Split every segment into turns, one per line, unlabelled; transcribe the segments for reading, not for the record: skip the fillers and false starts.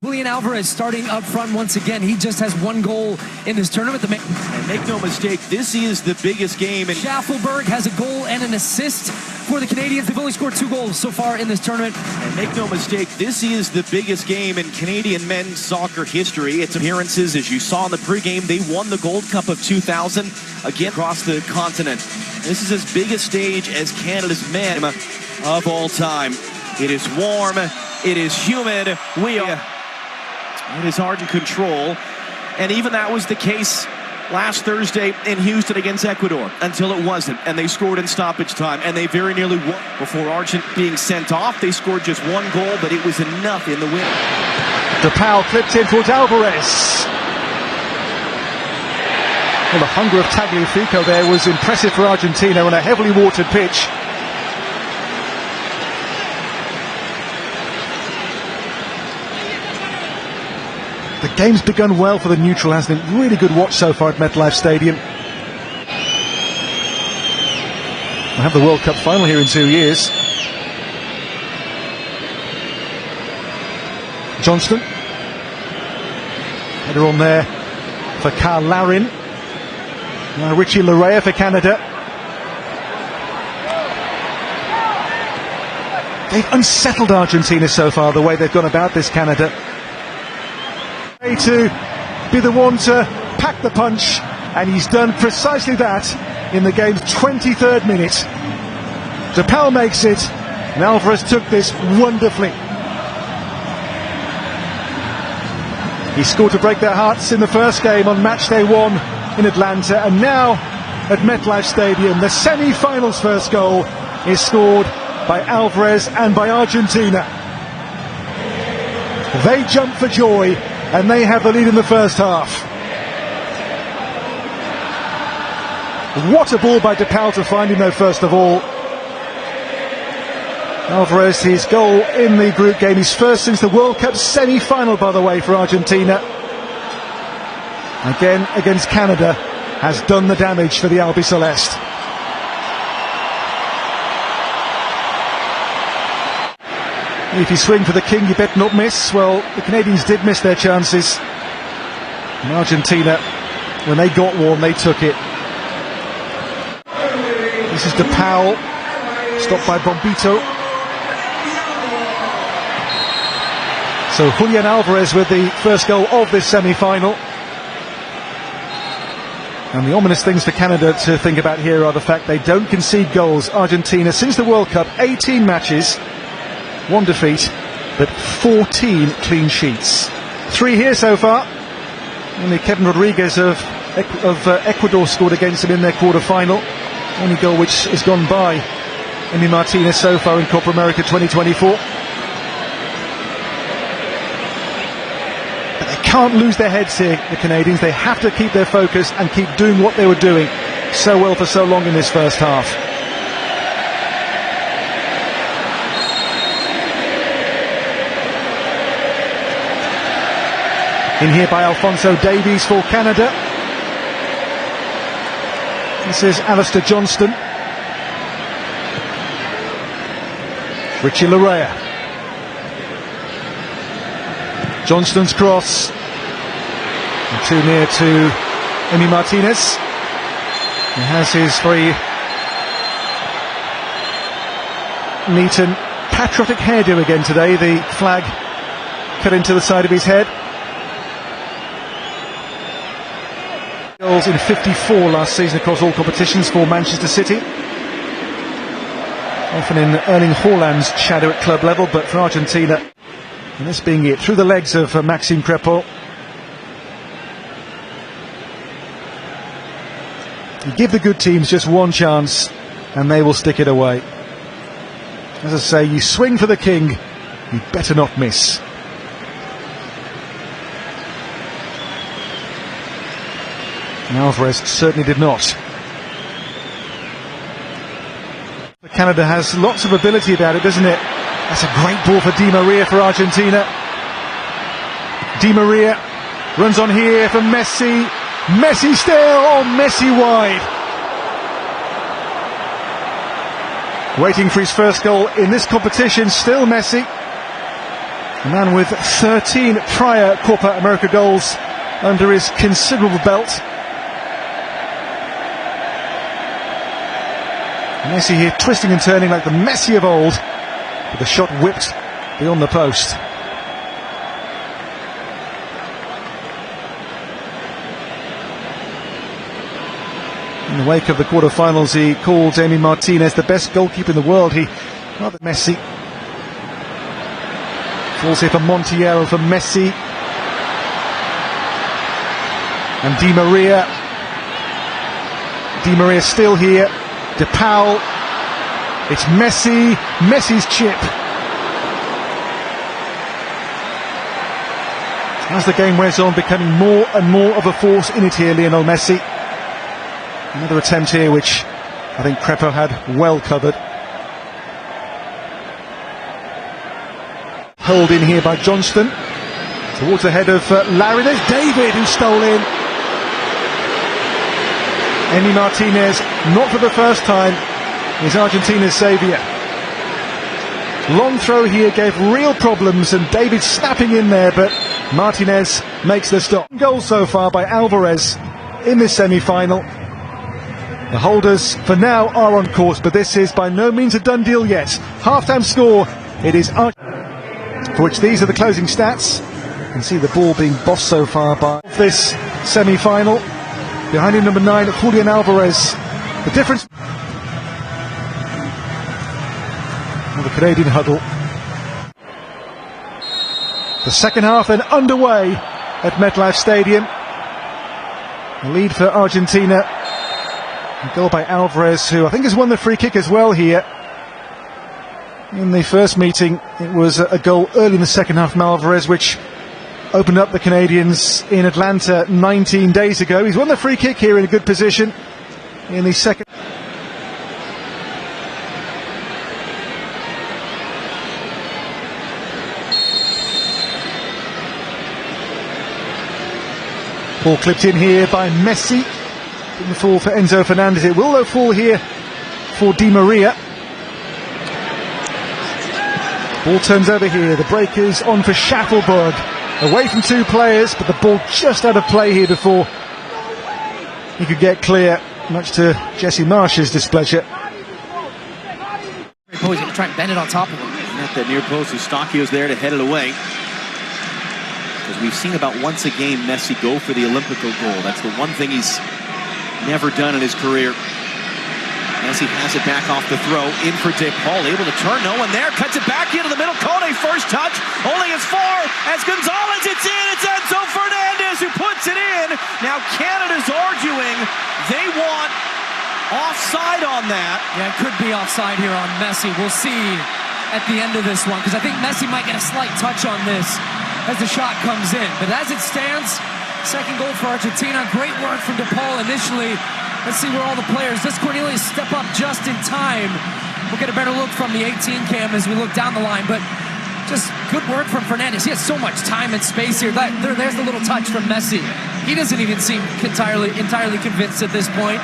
Julian Alvarez starting up front once again. He just has one goal in this tournament.
And make no mistake, this is the biggest game. And
Schaffelberg has a goal and an assist for the Canadians. They've only scored 2 goals so far in this tournament.
And make no mistake, this is the biggest game in Canadian men's soccer history. Its appearances, as you saw in the pregame, they won the Gold Cup of 2000 again across the continent. This is as big a stage as Canada's men of all time. It is warm, it is humid, it is Argent control, and even that was the case last Thursday in Houston against Ecuador, until it wasn't, and they scored in stoppage time, and they very nearly won. Before Argent being sent off, they scored just 1 goal, but it was enough in the win.
DePaul clipped in towards Alvarez. Well, the hunger of Tagliafico there was impressive for Argentina on a heavily watered pitch. The game's begun well for the neutral, hasn't it? Really good watch so far at MetLife Stadium. We'll have the World Cup final here in 2 years. Johnston. Header on there for Carl Larin. Now Richie Larea for Canada. They've unsettled Argentina so far, the way they've gone about this, Canada. To be the one to pack the punch, and he's done precisely that in the game's 23rd minute. DePaul makes it, and Alvarez took this wonderfully. He scored to break their hearts in the first game on match day 1 in Atlanta, and now at MetLife Stadium the semi-finals first goal is scored by Alvarez and by Argentina. They jump for joy, and they have the lead in the first half. What a ball by DePaul to find him though, first of all. Alvarez, his goal in the group game, his first since the World Cup semi-final, by the way, for Argentina. Again, against Canada, has done the damage for the Albiceleste. If you swing for the king, you better not miss. Well, the Canadians did miss their chances. And Argentina, when they got one, they took it. This is DePaul, stopped by Bombito. So Julian Alvarez with the first goal of this semi-final. And the ominous things for Canada to think about here are the fact they don't concede goals. Argentina, since the World Cup, 18 matches, 1 defeat, but 14 clean sheets. 3 here so far. Only Kevin Rodriguez of Ecuador scored against them in their quarter-final. Only goal which has gone by Emi Martinez so far in Copa America 2024. But they can't lose their heads here, the Canadians. They have to keep their focus and keep doing what they were doing so well for so long in this first half. In here by Alphonso Davies for Canada. This is Alistair Johnston. Richie Larea. Johnston's cross. And too near to Emi Martinez. He has his very neat and patriotic hairdo again today. The flag cut into the side of his head. Goals in 54 last season across all competitions for Manchester City. Often in Erling Haaland's shadow at club level, but for Argentina, and this being it, through the legs of Maxime Crepeau. You give the good teams just one chance, and they will stick it away. As I say, you swing for the king, you better not miss. And Alvarez certainly did not. Canada has lots of ability about it, doesn't it? That's a great ball for Di Maria for Argentina. Di Maria runs on here for Messi. Messi still, oh, Messi wide. Waiting for his first goal in this competition, still Messi. A man with 13 prior Copa America goals under his considerable belt. Messi here twisting and turning like the Messi of old, with the shot whipped beyond the post. In the wake of the quarter-finals, he called Emi Martinez the best goalkeeper in the world. Rather Messi. Falls here for Montiel, for Messi. And Di Maria. Di Maria still here. De Paul. It's Messi. Messi's chip. As the game wears on, becoming more and more of a force in it here, Lionel Messi. Another attempt here which I think Crepo had well covered. Held in here by Johnston. Towards the head of Larry. There's David who stole in. Emi Martinez, not for the first time, is Argentina's saviour. Long throw here gave real problems, and David snapping in there, but Martinez makes the stop. Goal so far by Alvarez in this semi-final. The holders for now are on course, but this is by no means a done deal yet. Half-time score, it is for which these are the closing stats. You can see the ball being bossed so far by this semi-final. Behind him, number 9, Julian Alvarez. The difference. The Canadian huddle. The second half then underway at MetLife Stadium. The lead for Argentina. A goal by Alvarez, who I think has won the free kick as well here. In the first meeting, it was a goal early in the second half from Alvarez, which opened up the Canadians in Atlanta 19 days ago. He's won the free kick here in a good position in the second. Ball clipped in here by Messi. Didn't fall for Enzo Fernandez. It will though fall here for Di Maria. Ball turns over here. The break is on for Schaffelberg. Away from two players, but the ball just out of play here before he could get clear, much to Jesse Marsh's displeasure.
He's going to try and bend it on top of him.
At that near post, Eustachio's there to head it away. Because we've seen about once a game Messi go for the Olympico goal. That's the one thing he's never done in his career. Messi has it back off the throw, in for De Paul, able to turn, no one there, cuts it back into the middle, Kone first touch, only as far as Gonzalez, it's in, it's Enzo Fernandez who puts it in. Now Canada's arguing they want offside on that.
Yeah, it could be offside here on Messi. We'll see at the end of this one, because I think Messi might get a slight touch on this as the shot comes in. But as it stands, second goal for Argentina. Great work from De Paul initially. Let's see where all the players. Does Cornelius step up just in time? We'll get a better look from the 18 cam as we look down the line. But just good work from Fernandez. He has so much time and space here. There's the little touch from Messi. He doesn't even seem entirely convinced at this point.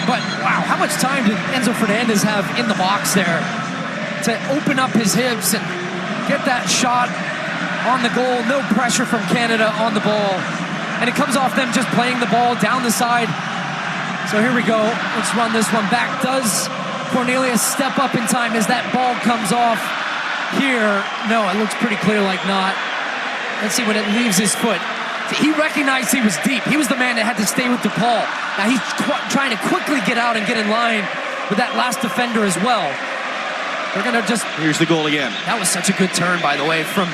But wow, how much time did Enzo Fernandez have in the box there to open up his hips and get that shot on the goal? No pressure from Canada on the ball. And it comes off them just playing the ball down the side. So here we go. Let's run this one back. Does Cornelius step up in time as that ball comes off here? No, it looks pretty clear like not. Let's see when it leaves his foot. He recognized he was deep. He was the man that had to stay with De Paul. Now he's trying to quickly get out and get in line with that last defender as well. They're going to just...
Here's the goal again.
That was such a good turn, by the way, from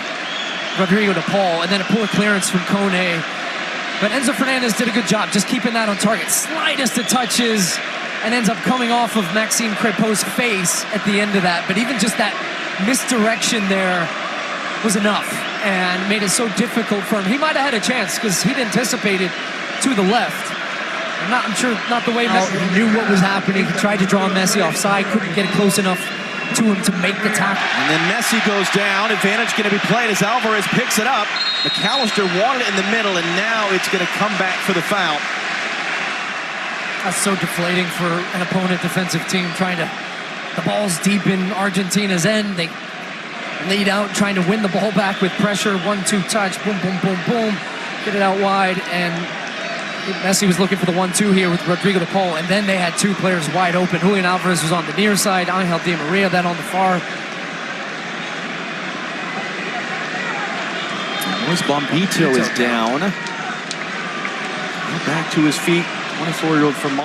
Rodrigo De Paul, and then a poor clearance from Kone. But Enzo Fernandez did a good job just keeping that on target. Slightest of touches, and ends up coming off of Maxime Crépeau's face at the end of that. But even just that misdirection there was enough and made it so difficult for him. He might have had a chance because he'd anticipated to the left. I'm sure not the way Messi knew what was happening. He tried to draw Messi offside, couldn't get it close enough to him to make the tackle.
And then Messi goes down. Advantage going to be played as Alvarez picks it up. McAllister wanted it in the middle, and now it's going to come back for the foul.
That's so deflating for an opponent defensive team trying to... The ball's deep in Argentina's end. They lead out, trying to win the ball back with pressure. 1-2 touch, boom, boom, boom, boom. Get it out wide, and Messi was looking for the 1-2 here with Rodrigo de Paul, and then they had two players wide open. Julian Alvarez was on the near side, Angel Di Maria then on the far.
Luis Bombito is down. Back to his feet, 24-year-old from